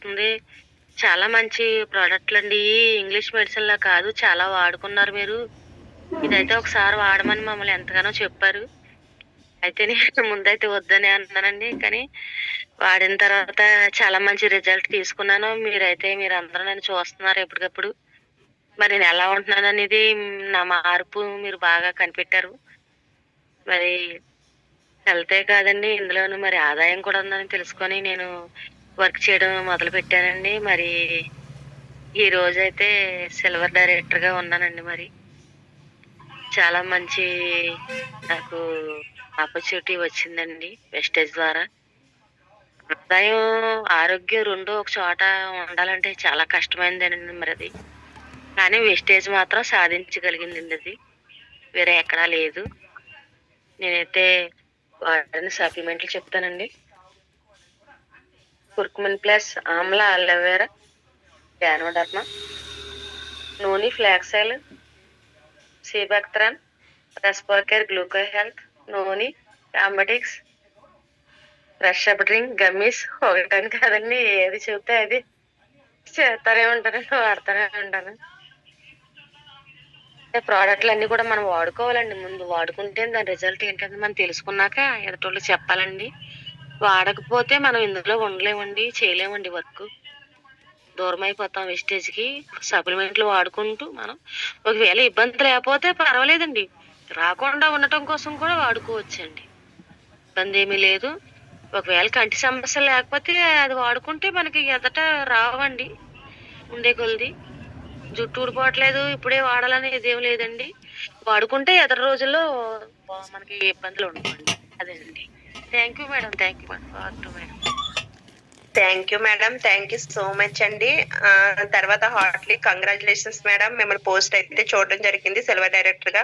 వస్తుంది. చాలా మంచి ప్రోడక్ట్‌లండి. ఇంగ్లీష్ మెడిసిన్‌లా కాదు. చాలా వాడుకున్నారు మీరు. ఇదైతే ఒకసారి వాడమని మమ్మల్ని ఎంతగానో చెప్పారు. అయితే నేను ముందైతే వద్దనే అన్నానండి. కానీ వాడిన తర్వాత చాలా మంచి రిజల్ట్ తీసుకున్నాను. మీరందరూ నన్ను చూస్తున్నారు ఎప్పటికప్పుడు. మరి నేనెలా ఉంటున్నాననేది నా మార్పు మీరు బాగా కనిపెట్టారు. మరి హెల్తే కాదండి, ఇందులోను మరి ఆదాయం కూడా ఉందని తెలుసుకొని నేను వర్క్ చేయడం మొదలుపెట్టానండి. మరి ఈ రోజైతే సిల్వర్ డైరెక్టర్‌గా ఉన్నానండి మరి. చాలా మంచి నాకు ఆపర్చునిటీ వచ్చిందండి వెస్టేజ్ ద్వారా. ఆదాయం, ఆరోగ్యం 2 ఒక చోట ఉండాలంటే చాలా కష్టమైనదేనండి మరది. కానీ వెస్టేజ్ మాత్రం సాధించగలిగిందండి అది. వేరే ఎక్కడా లేదు. నేనైతే వాడిన సప్లిమెంట్లు చెప్తానండి. Curcumin plus, Amla, aloe vera, ganoderma, నూని, ఫ్లాక్స్ ఆయిల్, సీబాక్త్రాన్, రెస్పోకేర్, గ్లూకో హెల్త్, నూని, కాంబటిక్స్, ఫ్రెష్ అప్ డ్రింక్, గమ్మీస్ ఒకటని కాదండి, ఏది చెబితే అది చేస్తానే ఉంటానండి, వాడతానే ఉంటాను. ప్రోడక్ట్‌లన్నీ కూడా మనం వాడుకోవాలండి ముందు. వాడుకుంటే దాని రిజల్ట్ ఏంటని మనం తెలుసుకున్నాక ఎదుటోళ్ళకి చెప్పాలండి. వాడకపోతే మనం ఇందులో ఉండలేమండి, చేయలేమండి వర్కు. దూరమైపోతాం వెస్టేజ్‌కి. సప్లిమెంట్లు వాడుకుంటూ మనం ఒకవేళ ఇబ్బంది లేకపోతే పర్వాలేదండి. రాకుండా ఉండటం కోసం కూడా వాడుకోవచ్చండి. ఇబ్బందేమీ లేదు. ఒకవేళ కంటి సమస్య లేకపోతే అది వాడుకుంటే మనకి ఎదట రావండి ఉండే కొలిది. జుట్టు ఊడిపోవట్లేదు, ఇప్పుడే వాడాలనేదేం లేదండి. వాడుకుంటే ఎదటి రోజుల్లో మనకి ఇబ్బందులు ఉండవండి. అదేనండి. Thank you madam. Thank you madam. Over to madam. Thank you madam. Thank you so much అండి. తర్వాత హార్ట్‌లీ కంగ్రాచ్యులేషన్స్ మేడం. మిమ్మల్ని పోస్ట్ అయితే చూడడం జరిగింది సిల్వర్ డైరెక్టర్‌గా.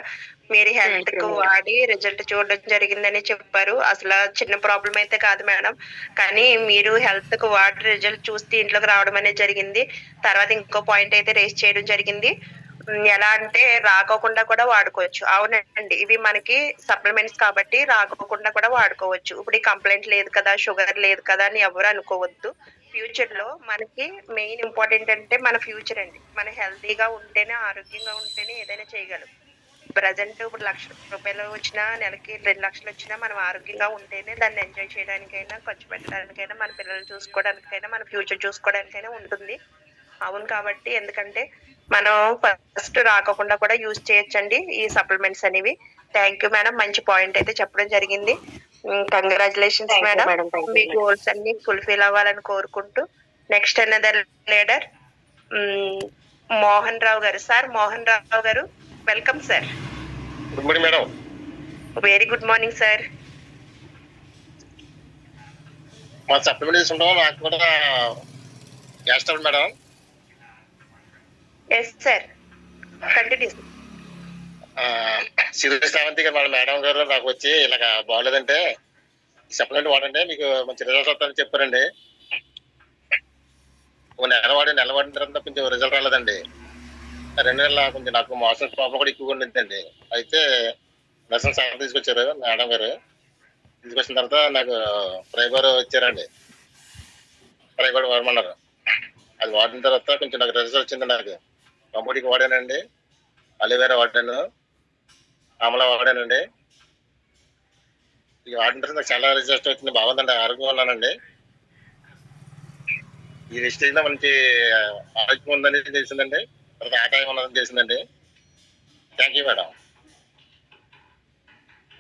మీరు థాంక్ యూ హెల్త్‌కి మేడం. వాడి రిజల్ట్ చూడడం జరిగిందని చెప్పారు. అసల చిన్న ప్రాబ్లమ్ అయితే కాదు మేడం. కానీ మీరు హెల్త్‌కి వాడి రిజల్ట్ చూసి దీంట్లోకి రావడం అనేది జరిగింది. తర్వాత ఇంకో పాయింట్ అయితే రైజ్ చేయడం జరిగింది. ఎలా అంటే రాకోకుండా కూడా వాడుకోవచ్చు. అవునండి. ఇవి మనకి సప్లిమెంట్స్ కాబట్టి రాకోకుండా కూడా వాడుకోవచ్చు. ఇప్పుడు ఈ కంప్లెయింట్ లేదు కదా! షుగర్ లేదు కదా! అని ఎవరు అనుకోవద్దు. ఫ్యూచర్‌లో మనకి మెయిన్ ఇంపార్టెంట్ అంటే మన ఫ్యూచర్ అండి. మనం హెల్తీగా ఉంటేనే, ఆరోగ్యంగా ఉంటేనే ఏదైనా చేయగలం. ప్రెజెంట్ ఇప్పుడు రూ. 1,00,000 వచ్చినా, నెలకి 2,00,000 వచ్చినా మనం ఆరోగ్యంగా ఉంటేనే దాన్ని ఎంజాయ్ చేయడానికైనా, ఖర్చు పెట్టడానికైనా, మన పిల్లల్ని చూసుకోవడానికైనా, మన ఫ్యూచర్ చూసుకోవడానికైనా ఉంటుంది. అవును కాబట్టి ఎందుకంటే మనం ఫస్ట్ రాకోకుండా కూడా యూజ్ చేయొచ్చండి ఈ సప్లిమెంట్స్ అనేవి. Thank you madam. మంచి పాయింట్ అయితే చెప్పడం జరిగింది. Congratulations thank you madam. Madam. Thank you మీ మేడం. గోల్స్ అన్ని ఫుల్‌ఫిల్ అవ్వాలని కోరుకుంటూ next another leader Mohan Rao garu. Sir Mohan Rao garu welcome sir. Good morning madam. Very good morning sir. మా సప్లిమెంట్ తీసుకుంటాం నాకు కూడా gas trouble madam. Yes sir. Continue. Shravanthi garu madam గారు నాకు వచ్చి ఇలాగ బాగోలేదంటే సప్లిమెంట్ వాడండి మీకు మంచి రిజల్ట్ వస్తుందని చెప్పారండి. ఒక నెల వాడిన తర్వాత కొంచెం రిజల్ట్ రాలేదండి. 2 నెలల కొంచెం నాకు మోషన్ ప్రాబ్లం కూడా ఎక్కువగా ఉండిందండి. అయితే మెడిసిన్ సార్ తీసుకొచ్చారు మేడం గారు. తీసుకొచ్చిన తర్వాత నాకు ప్రైబర్ ఇచ్చారండి. ప్రైబర్ వాడమన్నారు. అది వాడిన తర్వాత కొంచెం నాకు రిజల్ట్ వచ్చింది. నాకు కంపెనీకి వాడానండి, అలోవెరా వాడాను, ఆమ్లా వాడానండి. ఇది వాడిన తర్వాత నాకు చాలా రిజల్ట్ వచ్చింది. బాగుందండి, ఆరోగ్యంగా ఉన్నానండి. ఈ స్టేజ్ లో మంచి ఆరోగ్యం ఉందని తెలిసిందండి. తర్వాత ఆదాయం ఉన్నదని తెలిసిందండి. Thank you madam.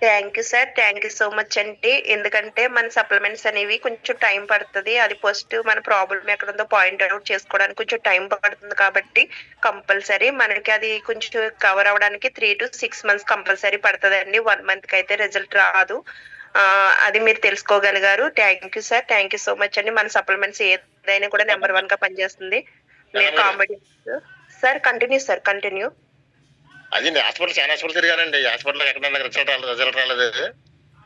Thank you sir. Thank you so much అండి. ఎందుకంటే మన సప్లిమెంట్స్ అనేవి కొంచెం టైం పడుతది. అది ఫస్ట్ మన ప్రాబ్లమ్ ఎక్కడుందో పాయింట్ ఔట్ చేసుకోవడానికి కొంచెం టైం పడుతుంది కాబట్టి కంపల్సరీ మనకి అది కొంచెం కవర్ అవ్వడానికి 3-6 మంత్స్ కంపల్సరీ పడతదండి. 1 మంత్‌కి అయితే రిజల్ట్ రాదు. అది మీరు తెలుసుకోగలిగారు. Thank you sir. Thank you so much అండి. మన సప్లిమెంట్స్ ఏదైనా కూడా నంబర్ 1గా పనిచేస్తుంది. మీరు సార్ కంటిన్యూ సార్. కంటిన్యూ. అది హాస్పిటల్ చాలా హాస్పిటల్ తిరిగానండి. హాస్పిటల్ ఎక్కడ నాకు రిజల్ట్ రాలేదు.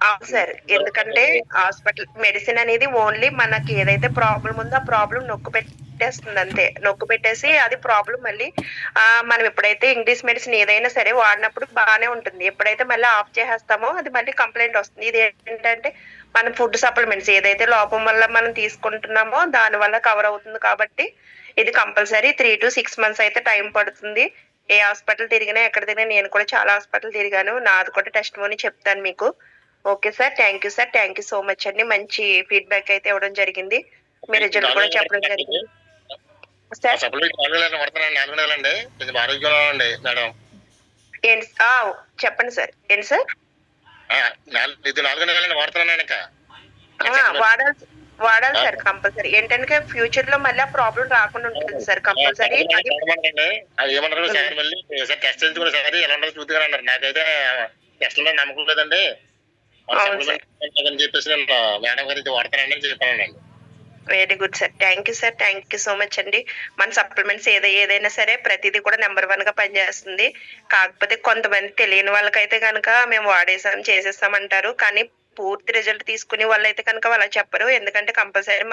అవును సార్. ఎందుకంటే హాస్పిటల్ మెడిసిన్ అనేది ఓన్లీ మనకి ఏదైతే ప్రాబ్లమ్ ఉందో ఆ ప్రాబ్లమ్ నొక్కి పెట్టేస్తుంది అంతే. నొక్కి పెట్టేసి అది ప్రాబ్లమ్ మళ్ళీ మనం ఎప్పుడైతే ఇంగ్లీష్ మెడిసిన్ ఏదైనా సరే వాడినప్పుడు బానే ఉంటుంది. ఎప్పుడైతే మళ్ళీ ఆఫ్ చేసేస్తామో అది మళ్ళీ కంప్లెయింట్ వస్తుంది. ఇది ఏంటంటే మన ఫుడ్ సప్లిమెంట్స్ ఏదైతే లోపం వల్ల మనం తీసుకుంటున్నామో దాని వల్ల కవర్ అవుతుంది కాబట్టి ఇది కంపల్సరీ 3 to 6 మంత్స్ అయితే టైం పడుతుంది. ఏ హాస్పిటల్ తిరిగినా ఎక్కడ తిరిగినా నేను కూడా చాలా హాస్పిటల్ తిరిగాను. నాది కూడా టెస్టిమోనీ చెప్తాను మీకు. Okay sir. Thank you sir. Thank you so much అండి. మంచి ఫీడ్‌బ్యాక్ అయితే ఇవ్వడం జరిగింది. మీ రిజల్ట్ కూడా చెప్పడం జరిగింది. సార్ సప్లిమెంట్ 4 నెలలు వాడుతున్నాను. 4 నెలలండి. కొంచెం ఆరోగ్యంగా ఉండండి మేడం. ఏంటి చెప్పండి సార్. ఏంటి సార్? ఇది 4 నెలలండి వాడుతున్నాను ఇంకా. వాడాలి సార్ కంపల్సరీ. ఏంటంటే ఫ్యూచర్ లో మళ్ళీ ఆ ప్రాబ్లం రాకుండా ఉంటుంది సార్ కంపల్సరీ. అది ఏమన్నారు సార్ మళ్ళీ సార్ టెస్ట్ చేయించుకుని సార్ ఎలా ఉండదు చూద్దాం అన్నారు. నాకైతే టెస్ట్ లో నమ్మకం లేదండి. అని చెప్పేసి నేను మేడం గారు ఇది వాడతానండి అని చెప్పానండి. Very good sir. Thank you sir. Thank you so much అండి. మన సప్లిమెంట్స్ ఏదైనా సరే ప్రతిదీ కూడా నెంబర్ 1 గా పనిచేస్తుంది. కాకపోతే కొంతమంది తెలియని వాళ్ళకైతే కనుక మేము వాడేసాం చేసేస్తాం అంటారు. కానీ పూర్తి రిజల్ట్ తీసుకునే వాళ్ళైతే కనుక అలా చెప్పరు. ఎందుకంటే కంపల్సరీ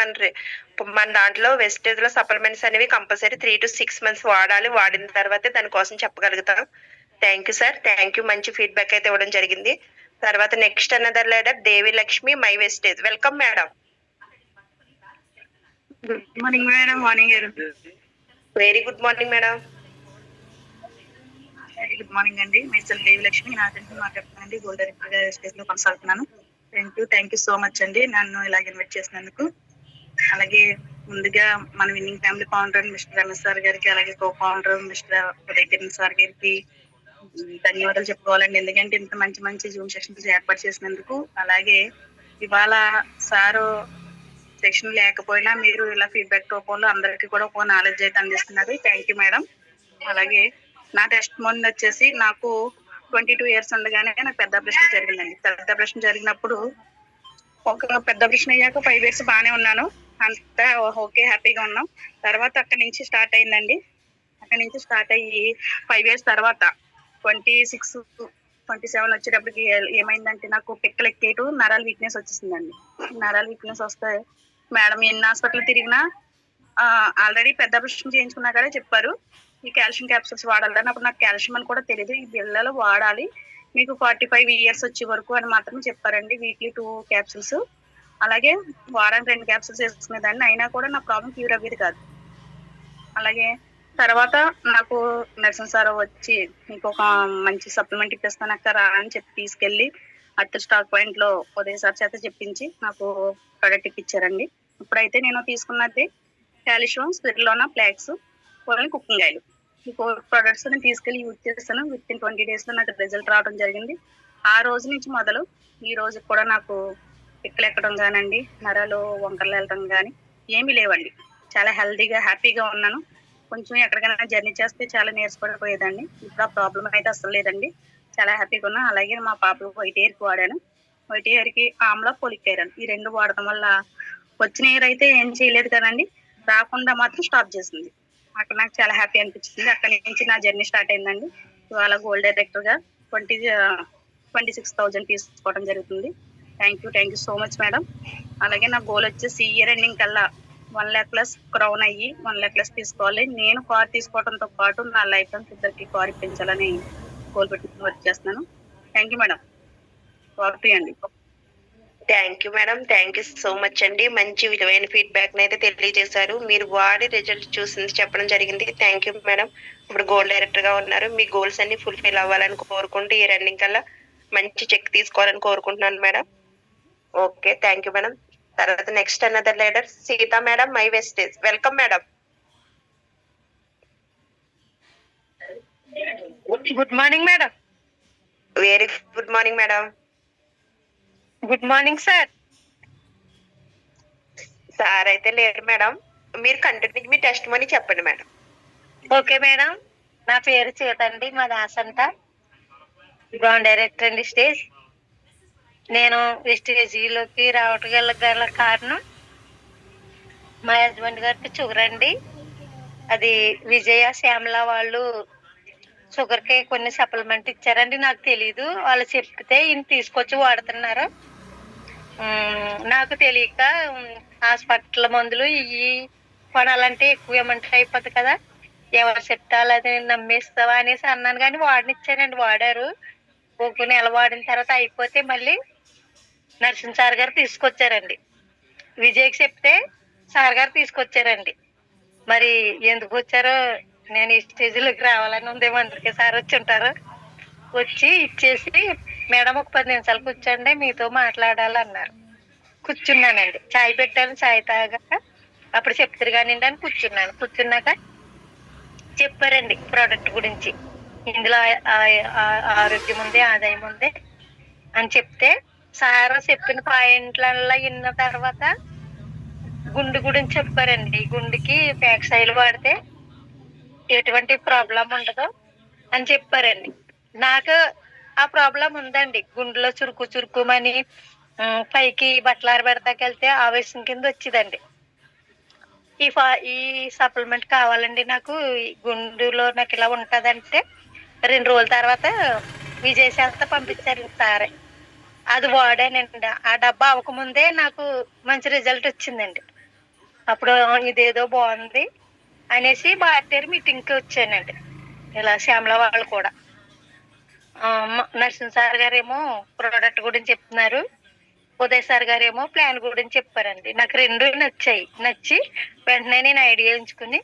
మన దాంట్లో వెస్టేజ్ లో సప్లిమెంట్స్ అనేవి కంపల్సరీ 3 to 6 మంత్స్ వాడాలి. వాడిన తర్వాతే దానికోసం చెప్పగలుగుతాం. Thank you sir. Thank you. మంచి ఫీడ్బ్యాక్ అయితే ఇవ్వడం జరిగింది. తర్వాత next another leader Devi Lakshmi my Vestige. Welcome madam. Good morning madam. Morning గారు. Very good morning madam. Very good morning అండి. మైసెల్ దేవి లక్ష్మి. నా తెలిసి మాట్లాడుతున్నానండి. గోల్డ్ డైరెక్టర్ గా స్టేజ్ లో కొనసాగుతున్నాను. థ్యాంక్ యూ సో మచ్ అండి నన్ను ఇలాగ ఇన్వైట్ చేసినందుకు. అలాగే ముందుగా మన winnowing family founder mister Ramesh sir గారికి, అలాగే co founder mister Uday Kiran sir గారికి ధన్యవాదాలు చెప్పుకోవాలండి. ఎందుకంటే ఇంత మంచి మంచి జూమ్ సెషన్స్ ఏర్పాటు చేసినందుకు. అలాగే ఇవాళ సారు సెక్షన్ లేకపోయినా మీరు ఇలా ఫీడ్బ్యాక్ రూపంలో అందరికీ కూడా ఒక నాలెడ్జ్ అయితే అందిస్తున్నారు. Thank you madam. అలాగే నా టెస్టిమోనీ వచ్చేసి నాకు 22 ఇయర్స్ ఉండగానే నాకు పెద్ద ఆపరేషన్ జరిగిందండి. పెద్ద ఆపరేషన్ జరిగినప్పుడు ఒక పెద్ద ఆపరేషన్ అయ్యాక 5 ఇయర్స్ బాగానే ఉన్నాను. అంతా ఓకే హ్యాపీగా ఉన్నాం. తర్వాత అక్కడి నుంచి స్టార్ట్ అయిందండి. అక్కడి నుంచి స్టార్ట్ అయ్యి 5 ఇయర్స్ తర్వాత 26, 27 వచ్చేటప్పటికి ఏమైందంటే నాకు పిక్కలు ఎక్కేటు నరాల వీక్నెస్ వచ్చేసిందండి. నరాల వీక్నెస్ వస్తే మేడం ఎన్ని హాస్పిటల్ తిరిగినా ఆల్రెడీ పెద్ద ఆపరేషన్ చేయించుకున్నా కూడా చెప్పారు ఈ కాల్షియం క్యాప్సూల్స్ వాడాలని. అప్పుడు నాకు కాల్షియం అని కూడా తెలియదు. ఈ బిళ్ళలో వాడాలి మీకు 45 ఇయర్స్ వచ్చే వరకు అని మాత్రమే చెప్పారండి. వీక్లీ 2 క్యాప్సూల్స్, అలాగే వారానికి 2 క్యాప్సూల్స్ వేసుకునేదాన్ని. అయినా కూడా నా ప్రాబ్లం క్యూర్ అవ్వేది కాదు. అలాగే తర్వాత నాకు నరసింహ సార్ వచ్చి మీకు ఒక మంచి సప్లిమెంట్ ఇప్పిస్తాను అక్క రా అని చెప్పి తీసుకెళ్ళి అత్త స్టాక్ పాయింట్ లో ఉదయ్ సార్ చేత చెప్పించి నాకు ప్రోడక్ట్ ఇప్పించారండి. ఇప్పుడైతే నేను తీసుకున్నది calcium, spirulina, flax, cooking oil. ఈ 4 ప్రొడక్ట్స్ నేను తీసుకెళ్లి యూజ్ చేస్తాను. విత్ ఇన్ 20 days లో నాకు రిజల్ట్ రావడం జరిగింది. ఆ రోజు నుంచి మొదలు ఈ రోజు కూడా నాకు పిక్కలు ఎక్కడం కానండి, నరాలు వంకరలు వెళ్ళడం కానీ ఏమీ లేవండి. చాలా హెల్తీగా హ్యాపీగా ఉన్నాను. కొంచెం ఎక్కడికైనా జర్నీ చేస్తే చాలా నీరసపడిపోయేదండి. ఇప్పుడు ఆ ప్రాబ్లం అయితే అసలు లేదండి. చాలా హ్యాపీగా ఉన్నా. అలాగే మా పాపకు వైట్ హెయిర్కి వాడాను. వైట్ హెయిర్కి ఆమ్లా, ఫోలిక్ ఐరన్ ఈ 2 వాడటం వల్ల వచ్చిన హెయిర్ అయితే ఏం చేయలేదు కదండి, రాకుండా మాత్రం స్టాప్ చేసింది. అక్కడ నాకు చాలా హ్యాపీ అనిపించింది. అక్కడి నుంచి నా జర్నీ స్టార్ట్ అయిందండి. ఇవాళ గోల్డ్ డైరెక్టర్ గా 26,000 తీసుకోవడం జరుగుతుంది. Thank you so much madam. అలాగే నా గోల్ వచ్చేసి ఇయర్ ఎండింగ్ కల్లా 1 lakh ప్లస్ క్రౌన్ అయ్యి 1 lakh ప్లస్ తీసుకోవాలి. నేను కార్ తీసుకోవడంతో పాటు నా లైఫ్ టైం ఇద్దరికి కార్ ఇప్పించాలని గోల్ పెట్టుకుని వర్క్ చేస్తున్నాను. Thank you madam. Car free అండి. Thank you madam. Thank you so much అండి. మంచి విలువైన ఫీడ్బ్యాక్ అయితే తెలియజేశారు. మీరు వాడి రిజల్ట్ చూసింది చెప్పడం జరిగింది. Thank you madam. ఇప్పుడు గోల్డ్ డైరెక్టర్ గా ఉన్నారు. మీ గోల్స్ అన్ని ఫుల్ఫిల్ అవ్వాలని కోరుకుంటూ ఈ రన్నింగ్ కల్లా మంచి చెక్ తీసుకోవాలని కోరుకుంటున్నాను madam. Okay. Thank you madam. తర్వాత next another leader Sita madam my Vestige. Welcome madam. Good morning madam. Very good morning madam. Good morning sir. Sir అయితే లేరు మేడం. మీరు కంటిన్యూ మీ టెస్టిమోనీ చెప్పండి మేడం. Okay madam. నా పేరు సీత అండి. మా దాసంట గ్రౌండ్ డైరెక్టర్ అండి స్టేజ్. నేను స్టేజీలోకి రావటం గల కారణం మా హస్బెండ్ గారికి షుగర్ అండి. అది విజయ శ్యామల వాళ్ళు షుగర్కి కొన్ని సప్లిమెంట్ ఇచ్చారండి. నాకు తెలీదు, వాళ్ళు చెప్తే ఈయన తీసుకొచ్చి వాడుతున్నారు. నాకు తెలియక హాస్పిటల్ మందులు ఇవి కొనాలంటే ఎక్కువ అమౌంట్ అయిపోతుంది కదా, ఎవరు చెప్తారు అది నమ్మేస్తావా అనేసి అన్నాను. కానీ వాడినిచ్చానండి, వాడారు. ఒక నెల వాడిన తర్వాత అయిపోతే మళ్ళీ నరసింహ సార్ గారు తీసుకొచ్చారండి. విజయ్కి చెప్తే సార్ గారు తీసుకొచ్చారండి. మరి ఎందుకు వచ్చారో నేను ఈ స్టేజ్లోకి రావాలని ఉందేమో, అందుకే సార్ వచ్చి ఉంటారు. వచ్చి ఇచ్చేసి మేడం ఒక 10 నిమిషాలు కూర్చోండి మీతో మాట్లాడాలన్నారు. కూర్చున్నానండి. చాయ్ పెట్టాను, చాయ్ తాగాక అప్పుడు చెప్తారు కానివ్వండి అని కూర్చున్నాను. కూర్చున్నాక చెప్పారండి ప్రోడక్ట్ గురించి. ఇందులో ఆరోగ్యం ఉంది, ఆదాయం ఉంది అని చెప్తే సార్ చెప్పిన పాయింట్లల్లా విన్న తర్వాత గుండు గురించి చెప్పారండి. గుండుకి ప్యాక్సైల్ వాడితే ఎటువంటి ప్రాబ్లం ఉండదు అని చెప్పారండి. నాకు ఆ ప్రాబ్లం ఉందండి. గుండెలో చురుకు చురుకుమని పైకి బట్టలార పెడతాకెళ్తే ఆవేశం కింద వచ్చిందండి. ఈ సప్లిమెంట్ కావాలండి నాకు, గుండెలో నాకు ఇలా ఉంటదంటే 2 రోజుల తర్వాత విజయశాంత పంపించారు సారే. అది వాడానండి. ఆ డబ్బా అవ్వకముందే నాకు మంచి రిజల్ట్ వచ్చిందండి. అప్పుడు ఇదేదో బాగుంది అనేసి భారతీయ మీటింగ్కి వచ్చానండి. ఇలా శ్యామల వాళ్ళు కూడా. నరసింహ సార్ గారేమో ప్రోడక్ట్ గురించి చెప్తున్నారు, ఉదయ్ సార్ గారేమో ప్లాన్ గురించి చెప్పారండి. నాకు 2 నచ్చి వెంటనే నేను ఐడియా ఉంచుకుని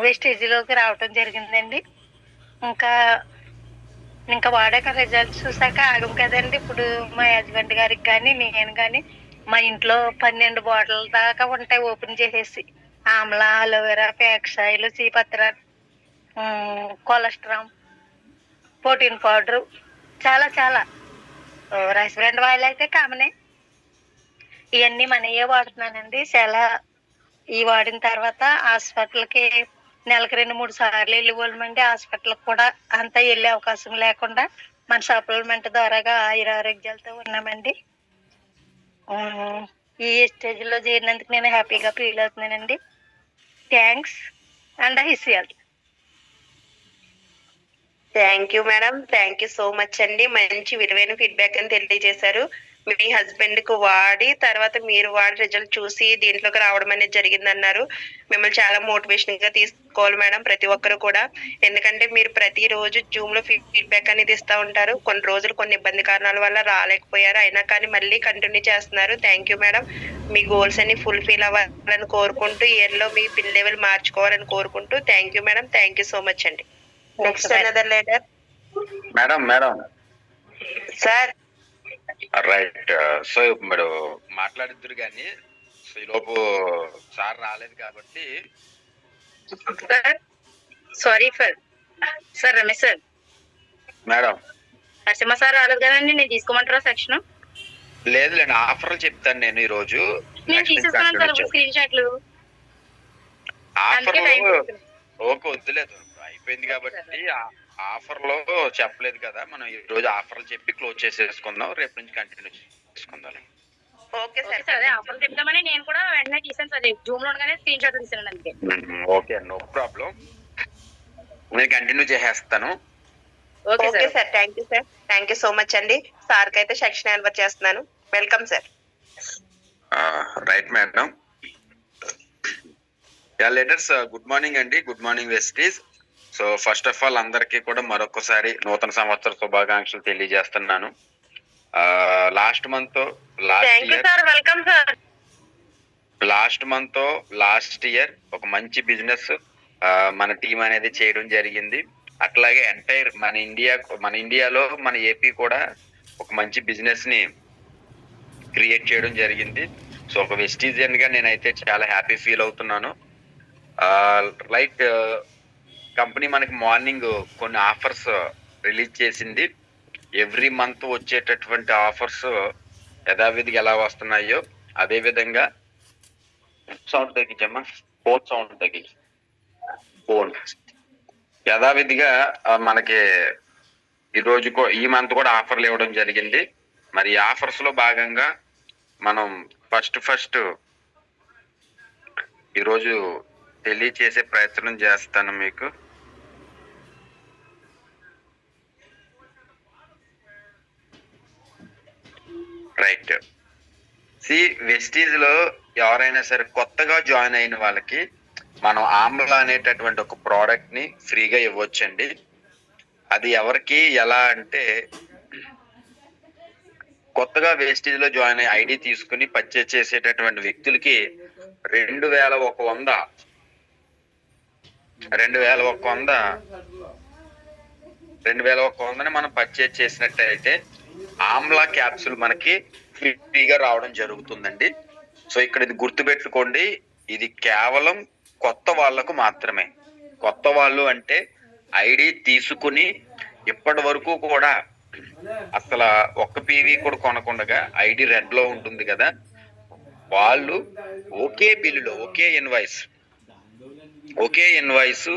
వెస్టేజ్లోకి రావటం జరిగిందండి. ఇంకా వాడాక రిజల్ట్స్ చూసాక ఆగం కదండి. ఇప్పుడు మా హస్బెండ్ గారికి కానీ నేను కానీ మా ఇంట్లో 12 బాటిల్ దాకా ఉంటాయి ఓపెన్ చేసేసి. ఆమ్లా, అలోవెరా, ప్యాక్సైల్, చీపత్ర, కొలెస్ట్రామ్, ప్రోటీన్ పౌడర్, చాలా చాలా. రైస్ బ్రాండ్ ఆయిల్ అయితే కామనే. ఇవన్నీ మనయే వాడుతున్నానండి. చాలా ఈ వాడిన తర్వాత హాస్పిటల్కి నెలకు 2-3 సార్లు వెళ్ళిపోమండి. హాస్పిటల్కి కూడా అంతా వెళ్ళే అవకాశం లేకుండా మన సప్లిమెంట్ ద్వారాగా ఆరోగ్యాలతో ఉన్నామండి. ఈ స్టేజ్లో చేరినందుకు నేను హ్యాపీగా ఫీల్ అవుతున్నానండి. థ్యాంక్స్ అండ్ హిస్యాల్. Thank you madam. Thank you so much అండి. మంచి విలువైన ఫీడ్బ్యాక్ అని తెలియజేశారు. మీ హస్బెండ్ కు వాడి తర్వాత మీరు వాడి రిజల్ట్ చూసి దీంట్లోకి రావడం అనేది జరిగిందన్నారు. మిమ్మల్ని చాలా మోటివేషన్ గా తీసుకోవాలి మేడం ప్రతి ఒక్కరు కూడా. ఎందుకంటే మీరు ప్రతిరోజు జూమ్ లో ఫీడ్బ్యాక్ అనేది ఇస్తా ఉంటారు. కొన్ని రోజులు కొన్ని ఇబ్బంది కారణాల వల్ల రాలేకపోయారు, అయినా కానీ మళ్ళీ కంటిన్యూ చేస్తున్నారు. Thank you madam. మీ గోల్స్ అన్ని ఫుల్ఫిల్ అవ్వాలని కోరుకుంటూ, ఇయర్ లో మీ పిన్ లెవెల్ మార్చుకోవాలని కోరుకుంటూ thank you madam. Thank you so much అండి. Next another letter. Madam sir right. So మీరు మాట్లాడిద్దరు కానీ ఈ లోపు సార్ రాలేదు కాబట్టి sorry sir Ramesh sir. Madam Narasimha sir రాలేదు కదండి, నేను తీసుకోమంటారా సెక్షన్? లేదులేండి, ఆఫర్లు చెప్తాను నేను ఈ రోజు. నేను తీసేసుకున్నాను సార్ స్క్రీన్ షాట్లు. ఆఫర్లు ఓకే వద్దులేదు, అయిపోయింది కాబట్టి ఆఫర్ లో చెప్పలేదు కదా. మనం ఈ రోజు ఆఫర్లు చెప్పి క్లోజ్ చేసేసుకుందాం, రేపు నుంచి కంటిన్యూ చేసుకుందాం. Okay sir. అదే ఆఫర్ చెప్తామని నేను కూడా వెంటనే తీసాను సార్. జూమ్ లో ఉండగానే స్క్రీన్ షాట్ తీసాను అంతే. ఓకే, నో ప్రాబ్లం, నేను కంటిన్యూ చేసేస్తాను. Okay sir. Thank you sir. Thank you so much అండి. సార్ కి అయితే సెక్షన్ హ్యాండ్ ఓవర్ చేస్తున్నాను. Welcome sir. Right madam. Letters good morning అండి. గుడ్ మార్నింగ్ వెస్టీస్. సో ఫస్ట్ ఆఫ్ ఆల్ అందరికీ కూడా మరొకసారి నూతన సంవత్సర శుభాకాంక్షలు తెలియజేస్తున్నాను. లాస్ట్ మంత్ లాస్ట్ ఇయర్ ఒక మంచి బిజినెస్ మన టీం అనేది చేయడం జరిగింది. అట్లాగే ఎంటైర్ మన ఇండియాలో మన ఏపీ కూడా ఒక మంచి బిజినెస్ ని క్రియేట్ చేయడం జరిగింది. సో ఒక వెస్టీజియన్ గా నేనైతే చాలా హ్యాపీ ఫీల్ అవుతున్నాను. రైట్, కంపెనీ మనకి మార్నింగ్ కొన్ని ఆఫర్స్ రిలీజ్ చేసింది. ఎవ్రీ మంత్ వచ్చేటటువంటి ఆఫర్స్ యథావిధిగా ఎలా వస్తున్నాయో అదే విధంగా సౌండ్ తగ్గించమ్మా, ఫోన్ సౌండ్ తగ్గించి ఫోన్ యథావిధిగా మనకి ఈ మంత్ కూడా ఆఫర్లు ఇవ్వడం జరిగింది. మరి ఆఫర్స్ లో భాగంగా మనం ఫస్ట్ ఈరోజు తెలియచేసే ప్రయత్నం చేస్తాను మీకు. రైట్, వెస్టీజ్ లో ఎవరైనా సరే కొత్తగా జాయిన్ అయిన వాళ్ళకి మనం ఆమ్లా అనేటటువంటి ఒక ప్రోడక్ట్ ని ఫ్రీగా ఇవ్వచ్చండి. అది ఎవరికి ఎలా అంటే కొత్తగా వేస్టేజ్ లో జాయిన్ అయ్యి ఐడి తీసుకుని పర్చేజ్ చేసేటటువంటి వ్యక్తులకి 2100 మనం పర్చేజ్ చేసినట్టయితే ఆమ్లా క్యాప్సూల్ మనకి ఫ్రీగా రావడం జరుగుతుందండి. సో ఇక్కడ ఇది గుర్తుపెట్టుకోండి, ఇది కేవలం కొత్త వాళ్ళకు మాత్రమే. కొత్త వాళ్ళు అంటే ఐడి తీసుకుని ఇప్పటి వరకు కూడా అసలు ఒక్క పీవీ కూడా కొనకుండా ఐడి రెడ్ లో ఉంటుంది కదా, వాళ్ళు ఒకే బిల్లులో ఒకే ఇన్వాయిస్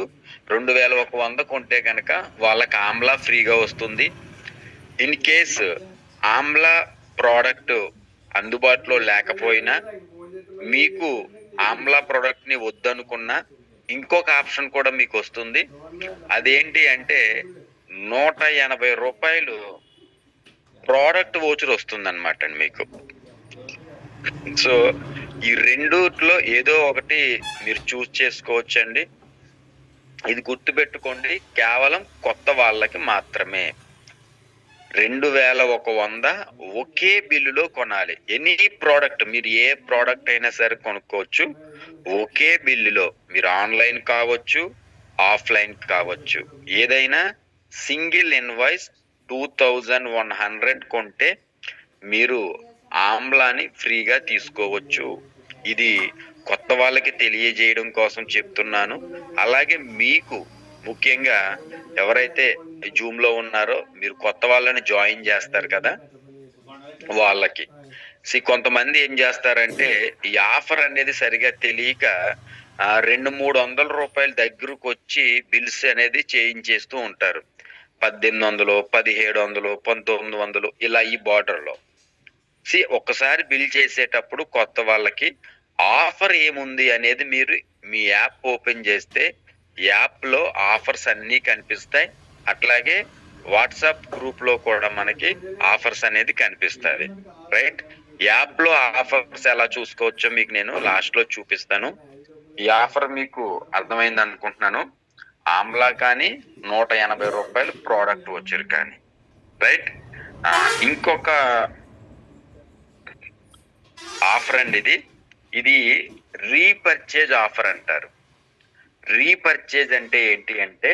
2100 కొంటే కనుక వాళ్ళకి ఆమ్లా ఫ్రీగా వస్తుంది. ఇన్ కేస్ ఆమ్లా ప్రోడక్ట్ అందుబాటులో లేకపోయినా, మీకు ఆమ్లా ప్రోడక్ట్ ని వద్దనుకున్నా ఇంకొక ఆప్షన్ కూడా మీకు వస్తుంది. అదేంటి అంటే 180 రూపాయలు ప్రోడక్ట్ వోచర్ వస్తుంది అనమాట అండి మీకు. సో ఈ రెండిట్లో ఏదో ఒకటి మీరు చూస్ చేసుకోవచ్చండి. ఇది గుర్తుపెట్టుకోండి, కేవలం కొత్త వాళ్ళకి మాత్రమే. 2100 ఒకే బిల్లులో కొనాలి. ఎనీ ప్రోడక్ట్, మీరు ఏ ప్రోడక్ట్ అయినా సరే కొనుక్కోవచ్చు ఒకే బిల్లులో. మీరు ఆన్లైన్ కావచ్చు, ఆఫ్లైన్ కావచ్చు, ఏదైనా సింగిల్ ఇన్వాయిస్ 2100 కొంటే మీరు ఆమ్లాని ఫ్రీగా తీసుకోవచ్చు. ఇది కొత్త వాళ్ళకి తెలియజేయడం కోసం చెప్తున్నాను. అలాగే మీకు ముఖ్యంగా ఎవరైతే జూమ్ లో ఉన్నారో, మీరు కొత్త వాళ్ళని జాయిన్ చేస్తారు కదా, వాళ్ళకి కొంతమంది ఏం చేస్తారంటే ఈ ఆఫర్ అనేది సరిగా తెలియక 200-300 రూపాయల దగ్గరకు వచ్చి బిల్స్ అనేది చేయించేస్తూ ఉంటారు. 1800, 1700, 1900 ఇలా ఈ బార్డర్ లో. ఒక్కసారి బిల్ చేసేటప్పుడు కొత్త వాళ్ళకి ఆఫర్ ఏముంది అనేది మీరు మీ యాప్ ఓపెన్ చేస్తే యాప్ లో ఆఫర్స్ అన్నీ కనిపిస్తాయి. అట్లాగే వాట్సాప్ గ్రూప్ లో కూడా మనకి ఆఫర్స్ అనేది కనిపిస్తుంది. రైట్, యాప్ లో ఆఫర్స్ ఎలా చూసుకోవచ్చో మీకు నేను లాస్ట్ లో చూపిస్తాను. ఈ ఆఫర్ మీకు అర్థమైంది అనుకుంటున్నాను. ఆమ్లా కానీ 180 రూపాయలు ప్రోడక్ట్ వచ్చారు కానీ. రైట్, ఇంకొక ఆఫర్ అండి ఇది రీపర్చేజ్ ఆఫర్ అంటారు. రీపర్చేజ్ అంటే ఏంటి అంటే,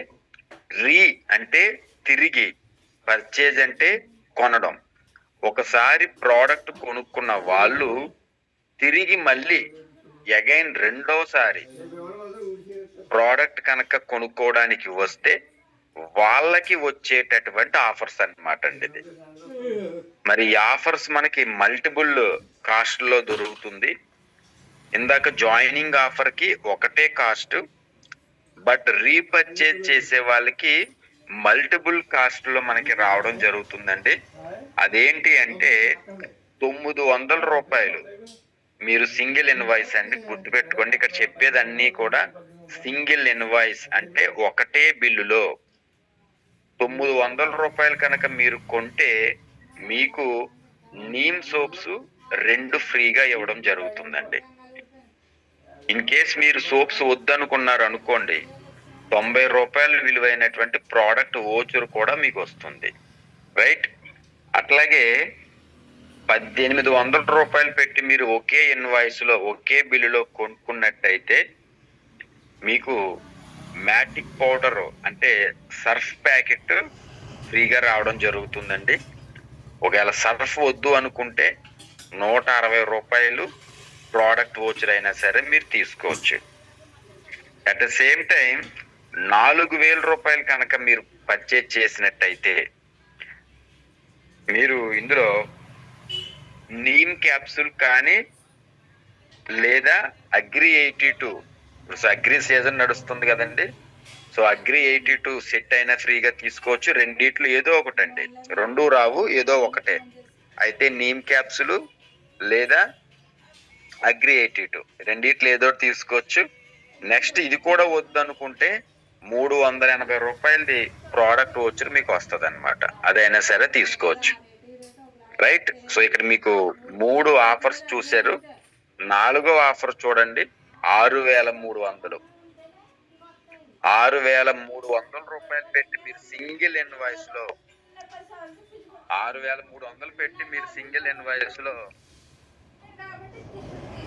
అంటే తిరిగి, పర్చేజ్ అంటే కొనడం. ఒకసారి ప్రోడక్ట్ కొనుక్కున్న వాళ్ళు తిరిగి మళ్ళీ అగైన్ రెండోసారి ప్రోడక్ట్ కనుక కొనుక్కోవడానికి వస్తే వాళ్ళకి వచ్చేటటువంటి ఆఫర్స్ అన్నమాట అండి ఇది. మరి ఈ ఆఫర్స్ మనకి మల్టిపుల్ కాస్ట్ లో దొరుకుతుంది. ఇందాక జాయినింగ్ ఆఫర్ కి ఒకటే కాస్ట్, బట్ రీపర్చేజ్ చేసే వాళ్ళకి మల్టిపుల్ కాస్ట్ లో మనకి రావడం జరుగుతుందండి. అదేంటి అంటే 900 రూపాయలు మీరు సింగిల్ ఇన్వాయిస్ అండి. గుర్తుపెట్టుకోండి, ఇక్కడ చెప్పేదన్నీ కూడా సింగిల్ ఇన్వాయిస్ అంటే ఒకటే బిల్లులో 900 రూపాయలు కనుక మీరు కొంటే మీకు నీమ్ సోప్స్ 2 ఫ్రీగా ఇవ్వడం జరుగుతుందండి. ఇన్ కేస్ మీరు సోప్స్ వద్దనుకున్నారు అనుకోండి, 90 రూపాయలు విలువైనటువంటి ప్రోడక్ట్ ఓచర్ కూడా మీకు వస్తుంది. రైట్, అట్లాగే 1800 రూపాయలు పెట్టి మీరు ఒకే ఇన్వాయిస్ లో ఒకే బిల్లులో కొనుక్కున్నట్టయితే మీకు మ్యాటిక్ పౌడర్ అంటే సర్ఫ్ ప్యాకెట్ ఫ్రీగా రావడం జరుగుతుందండి. ఒకవేళ సర్ఫ్ వద్దు అనుకుంటే 160 రూపాయలు ప్రోడక్ట్ ఓచర్ అయినా సరే మీరు తీసుకోవచ్చు. అట్ ద సేమ్ టైం 4000 రూపాయలు కనుక మీరు పర్చేజ్ చేసినట్టయితే మీరు ఇందులో నీమ్ క్యాప్సూల్ కానీ లేదా అగ్రి 82, అగ్రి సీజన్ నడుస్తుంది కదండి, సో అగ్రి 82 సెట్ అయినా ఫ్రీగా తీసుకోవచ్చు. రెండిట్లో ఏదో ఒకటండి, 2 రావు, ఏదో ఒకటే. అయితే నీమ్ క్యాప్సూల్ లేదా అగ్రి 82 రెండిట్లో ఏదో తీసుకోవచ్చు. నెక్స్ట్ ఇది కూడా వద్దు అనుకుంటే 380 రూపాయలది ప్రోడక్ట్ వచ్చి మీకు వస్తుంది అనమాట, అదైనా సరే తీసుకోవచ్చు. రైట్, సో ఇక్కడ మీకు 3 ఆఫర్స్ చూశారు. 4వ ఆఫర్ చూడండి, 6300. 6300 రూపాయలు పెట్టి మీరు సింగిల్ ఇన్వాయిస్ లో 6,300 పెట్టి మీరు సింగిల్ ఇన్వాయిస్ లో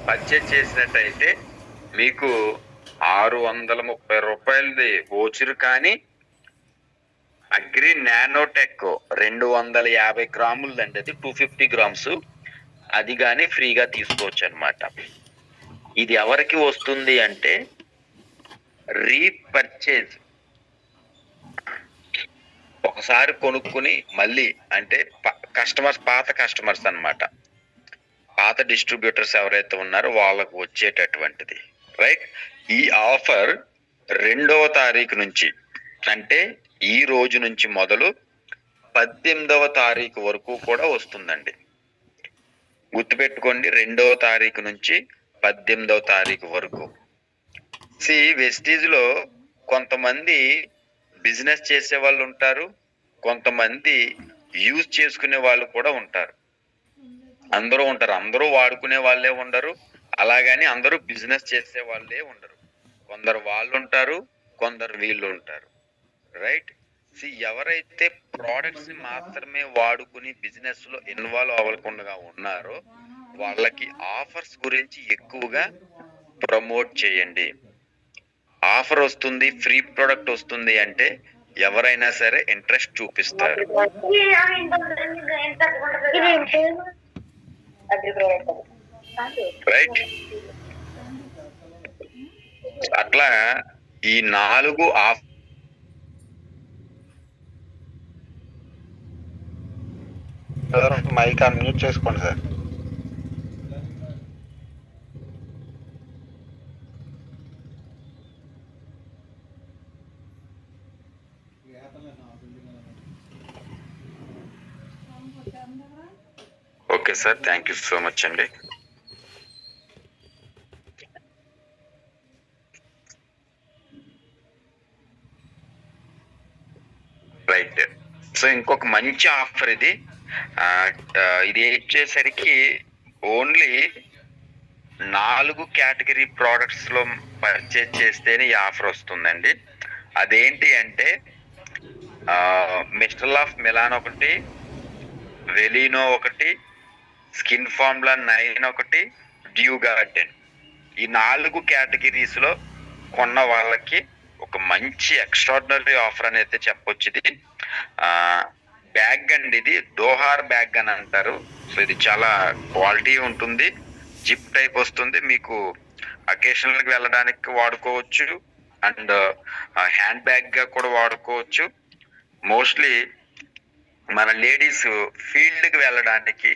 పర్చేజ్ చేసినట్టయితే మీకు 630 రూపాయలది ఓచర్ కానీ అగ్రి నానోటెక్ 250 గ్రాములదండి, అది 250 గ్రామ్స్, అది కానీ ఫ్రీగా తీసుకోవచ్చు అనమాట. ఇది ఎవరికి వస్తుంది అంటే రీపర్చేజ్, ఒకసారి కొనుక్కుని మళ్ళీ అంటే పాత కస్టమర్స్ అన్నమాట, పాత డిస్ట్రిబ్యూటర్స్ ఎవరైతే ఉన్నారో వాళ్ళకు వచ్చేటటువంటిది. రైట్, ఈ ఆఫర్ 2వ తారీఖు నుంచి అంటే ఈ రోజు నుంచి మొదలు 18వ తారీఖు వరకు కూడా వస్తుందండి. గుర్తుపెట్టుకోండి, 2వ తారీఖు నుంచి 18వ తారీఖు వరకు. వెస్టీజ్ లో కొంతమంది బిజినెస్ చేసే వాళ్ళు ఉంటారు, కొంతమంది యూజ్ చేసుకునే వాళ్ళు కూడా ఉంటారు. అందరూ ఉంటారు, అందరూ వాడుకునే వాళ్ళే ఉండరు, అలాగని అందరూ బిజినెస్ చేసే వాళ్ళే ఉండరు. కొందరు వాళ్ళు ఉంటారు, కొందరు వీళ్ళు ఉంటారు. రైట్, ఎవరైతే ప్రోడక్ట్స్ మాత్రమే వాడుకుని బిజినెస్ లో ఇన్వాల్వ్ అవ్వకుండా ఉన్నారో వాళ్ళకి ఆఫర్స్ గురించి ఎక్కువగా ప్రమోట్ చేయండి. ఆఫర్ వస్తుంది, ఫ్రీ ప్రోడక్ట్ వస్తుంది అంటే ఎవరైనా సరే ఇంట్రెస్ట్ చూపిస్తారు. రైట్, అట్లా ఈ 4 ఆఫర్ మైక్ అన్మ్యూట్ చేసుకోండి sir. Okay sir, thank you so much అండి. రైట్, సో ఇంకొక మంచి ఆఫర్ ఇది. ఇది వచ్చేసరికి ఓన్లీ 4 కేటగిరీ ప్రోడక్ట్స్ లో పర్చేజ్ చేస్తేనే ఈ ఆఫర్ వస్తుందండి. అదేంటి అంటే మిస్టర్ ఆఫ్ మిలాన్ ఒకటి, వెలీనో ఒకటి, స్కిన్ ఫార్ములా 9 ఒకటి, డ్యూ గార్డెన్. ఈ 4 కేటగిరీస్ లో కొన్న వాళ్ళకి ఒక మంచి ఎక్స్ట్రాడినరీ ఆఫర్ అని అయితే చెప్పొచ్చు. ఇది బ్యాగ్ అండి, ఇది డోహార్ బ్యాగ్ అని అంటారు. సో ఇది చాలా క్వాలిటీ ఉంటుంది, జిప్ టైప్ వస్తుంది, మీకు అకేషనల్కి వెళ్ళడానికి వాడుకోవచ్చు అండ్ హ్యాండ్ బ్యాగ్ గా కూడా వాడుకోవచ్చు. మోస్ట్లీ మన లేడీస్ ఫీల్డ్ కి వెళ్ళడానికి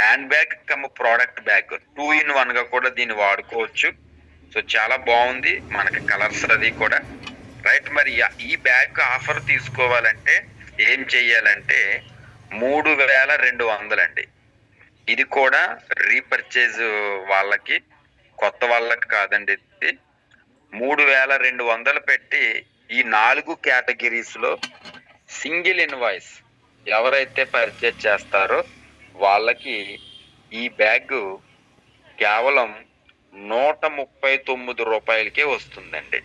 hand bag come product bag 2 in 1 గా కూడా దీన్ని వాడుకోవచ్చు. సో చాలా బాగుంది, మనకి కలర్స్ అది కూడా. రైట్, మరి ఈ బ్యాగ్ ఆఫర్ తీసుకోవాలంటే ఏం చెయ్యాలంటే 3,200 అండి. ఇది కూడా రీపర్చేజ్ వాళ్ళకి, కొత్త వాళ్ళకి కాదండి. ఇది 3,200 పెట్టి ఈ 4 కేటగిరీస్ లో సింగిల్ ఇన్వాయిస్ ఎవరైతే పర్చేజ్ చేస్తారో వాళ్ళకి ఈ బ్యాగ్ కేవలం 139 రూపాయలకే వస్తుందండి.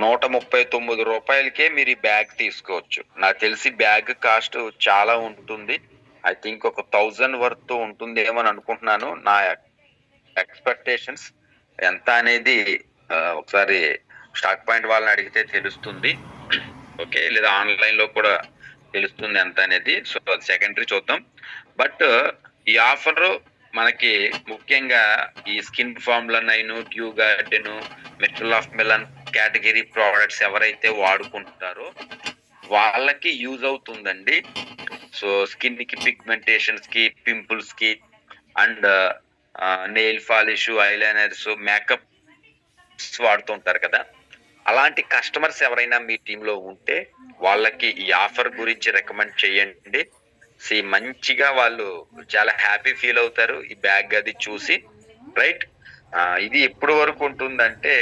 139 రూపాయలకే మీరు ఈ బ్యాగ్ తీసుకోవచ్చు. నాకు తెలిసి బ్యాగ్ కాస్ట్ చాలా ఉంటుంది, ఐ థింక్ ఒక 1000 వర్త్ ఉంటుందేమో అని అనుకుంటున్నాను. నా ఎక్స్పెక్టేషన్స్ ఎంత అనేది ఒకసారి స్టాక్ పాయింట్ వాళ్ళని అడిగితే తెలుస్తుంది. ఓకే, లేదా ఆన్లైన్ లో కూడా తెలుస్తుంది ఎంత అనేది. సో అది సెకండరీ చూద్దాం. బట్ ఈ ఆఫర్ మనకి ముఖ్యంగా ఈ skin formula 9, dew garden, mister of Milan category products ఎవరైతే వాడుకుంటారో వాళ్ళకి యూజ్ అవుతుందండి. సో స్కిన్ కి, పిగ్మెంటేషన్స్ కి, పింపుల్స్ కి and nail polish, eyeliners, makeup వాడుతుంటారు కదా, అలాంటి కస్టమర్స్ ఎవరైనా మీ టీంలో ఉంటే వాళ్ళకి ఈ ఆఫర్ గురించి రికమెండ్ చేయండి. మంచిగా వాళ్ళు చాలా హ్యాపీ ఫీల్ అవుతారు ఈ బ్యాగ్ అది చూసి. రైట్, ఇది ఎప్పటి వరకు ఉంటుందంటే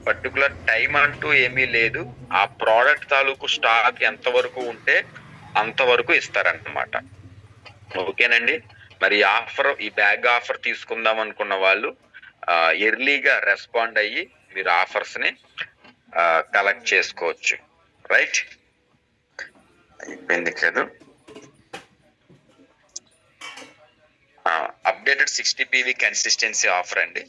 పర్టికులర్ టైం అంటూ ఏమీ లేదు, ఆ ప్రోడక్ట్ తాలూకు స్టాక్ ఎంత వరకు ఉంటే అంతవరకు ఇస్తారన్నమాట. ఓకేనండి, మరి ఆఫర్, ఈ బ్యాగ్ ఆఫర్ తీసుకుందాం అనుకున్న వాళ్ళు ఎర్లీగా రెస్పాండ్ అయ్యి మీరు ఆఫర్స్ ని కలెక్ట్ చేసుకోవచ్చు. రైట్, అయిపోయింది కదా. అప్డేటెడ్ 60 PV కన్సిస్టెన్సీ ఆఫర్ అండి.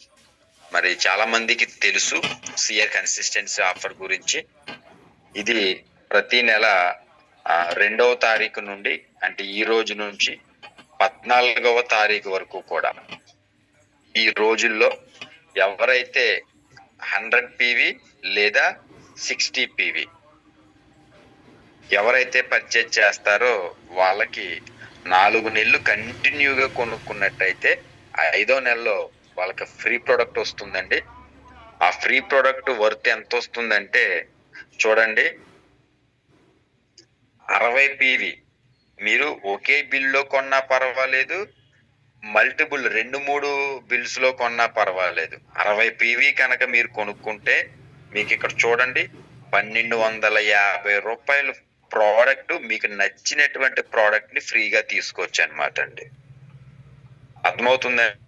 మరి చాలా మందికి తెలుసు సిఆర్ కన్సిస్టెన్సీ ఆఫర్ గురించి. ఇది ప్రతి నెల 2వ తారీఖు నుండి, అంటే ఈ రోజు నుంచి 14వ తారీఖు వరకు కూడా ఈ రోజుల్లో ఎవరైతే 100 PV లేదా 60 PV ఎవరైతే పర్చేజ్ చేస్తారో వాళ్ళకి 4 నెలలు కంటిన్యూగా కొనుక్కున్నట్టయితే 5వ నెలలో వాళ్ళకి ఫ్రీ ప్రోడక్ట్ వస్తుందండి. ఆ ఫ్రీ ప్రోడక్ట్ వర్త్ ఎంత వస్తుందంటే చూడండి, 60 PV మీరు ఒకే బిల్లో కొన్నా పర్వాలేదు, మల్టిపుల్ 2-3 బిల్స్ లో కొన్నా పర్వాలేదు. 60 PV కనుక మీరు కొనుక్కుంటే మీకు ఇక్కడ చూడండి 1250 రూపాయలు ప్రోడక్ట్, మీకు నచ్చినటువంటి ప్రోడక్ట్ ని ఫ్రీగా తీసుకోవచ్చు అనమాట అండి. అర్థమవుతుందండి?